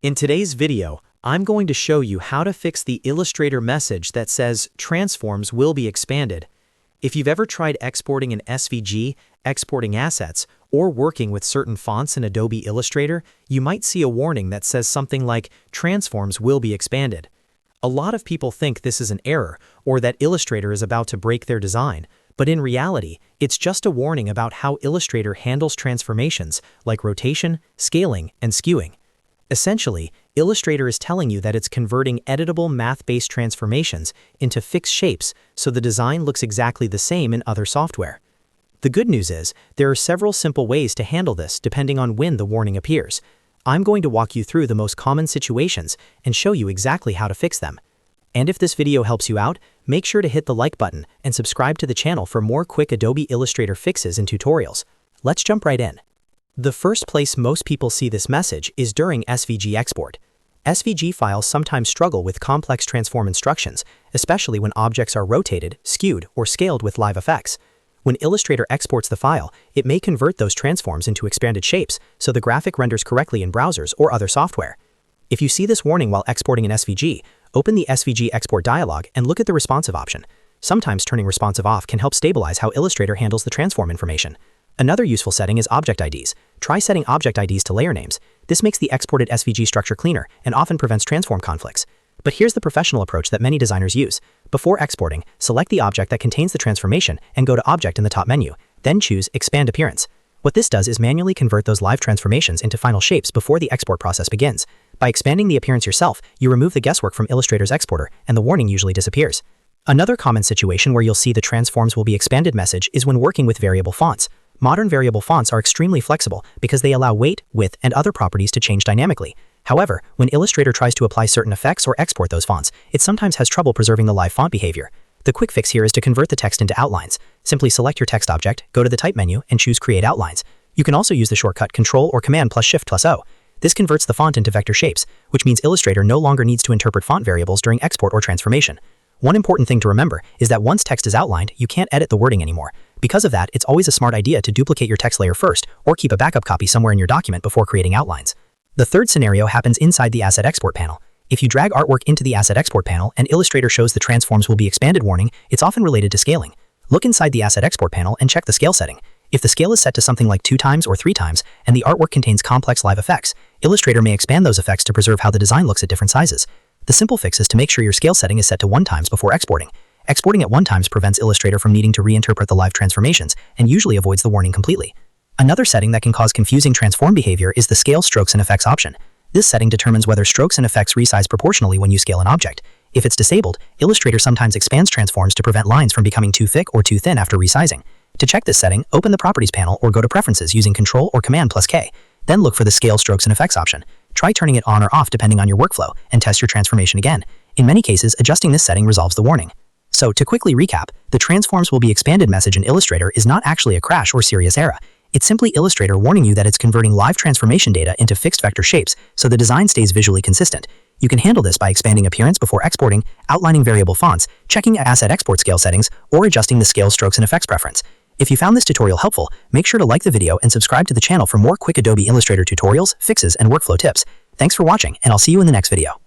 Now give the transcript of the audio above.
In today's video, I'm going to show you how to fix the Illustrator message that says transforms will be expanded. If you've ever tried exporting an SVG, exporting assets, or working with certain fonts in Adobe Illustrator, you might see a warning that says something like transforms will be expanded. A lot of people think this is an error or that Illustrator is about to break their design, but in reality, it's just a warning about how Illustrator handles transformations like rotation, scaling, and skewing. Essentially, Illustrator is telling you that it's converting editable math-based transformations into fixed shapes so the design looks exactly the same in other software. The good news is, there are several simple ways to handle this depending on when the warning appears. I'm going to walk you through the most common situations and show you exactly how to fix them. And if this video helps you out, make sure to hit the like button and subscribe to the channel for more quick Adobe Illustrator fixes and tutorials. Let's jump right in. The first place most people see this message is during SVG Export. SVG files sometimes struggle with complex transform instructions, especially when objects are rotated, skewed, or scaled with live effects. When Illustrator exports the file, it may convert those transforms into expanded shapes so the graphic renders correctly in browsers or other software. If you see this warning while exporting an SVG, open the SVG Export dialog and look at the responsive option. Sometimes turning responsive off can help stabilize how Illustrator handles the transform information. Another useful setting is object IDs. Try setting object IDs to layer names. This makes the exported SVG structure cleaner and often prevents transform conflicts. But here's the professional approach that many designers use. Before exporting, select the object that contains the transformation and go to Object in the top menu. Then choose Expand Appearance. What this does is manually convert those live transformations into final shapes before the export process begins. By expanding the appearance yourself, you remove the guesswork from Illustrator's exporter, and the warning usually disappears. Another common situation where you'll see the transforms will be expanded message is when working with variable fonts. Modern variable fonts are extremely flexible because they allow weight, width, and other properties to change dynamically. However, when Illustrator tries to apply certain effects or export those fonts, it sometimes has trouble preserving the live font behavior. The quick fix here is to convert the text into outlines. Simply select your text object, go to the Type menu, and choose Create Outlines. You can also use the shortcut Ctrl or Command plus Shift plus O. This converts the font into vector shapes, which means Illustrator no longer needs to interpret font variables during export or transformation. One important thing to remember is that once text is outlined, you can't edit the wording anymore. Because of that, it's always a smart idea to duplicate your text layer first or keep a backup copy somewhere in your document before creating outlines. The third scenario happens inside the Asset Export panel. If you drag artwork into the Asset Export panel and Illustrator shows the transforms will be expanded warning, it's often related to scaling. Look inside the Asset Export panel and check the scale setting. If the scale is set to something like 2 times or 3 times and the artwork contains complex live effects, Illustrator may expand those effects to preserve how the design looks at different sizes. The simple fix is to make sure your scale setting is set to 1 times before exporting. Exporting at 1 times prevents Illustrator from needing to reinterpret the live transformations and usually avoids the warning completely. Another setting that can cause confusing transform behavior is the Scale Strokes and Effects option. This setting determines whether strokes and effects resize proportionally when you scale an object. If it's disabled, Illustrator sometimes expands transforms to prevent lines from becoming too thick or too thin after resizing. To check this setting, open the Properties panel or go to Preferences using Ctrl or Command plus K. Then look for the Scale Strokes and Effects option. Try turning it on or off depending on your workflow and test your transformation again. In many cases, adjusting this setting resolves the warning. So, to quickly recap, the transforms will be expanded message in Illustrator is not actually a crash or serious error. It's simply Illustrator warning you that it's converting live transformation data into fixed vector shapes so the design stays visually consistent. You can handle this by expanding appearance before exporting, outlining variable fonts, checking asset export scale settings, or adjusting the scale strokes and effects preference. If you found this tutorial helpful, make sure to like the video and subscribe to the channel for more quick Adobe Illustrator tutorials, fixes, and workflow tips. Thanks for watching, and I'll see you in the next video.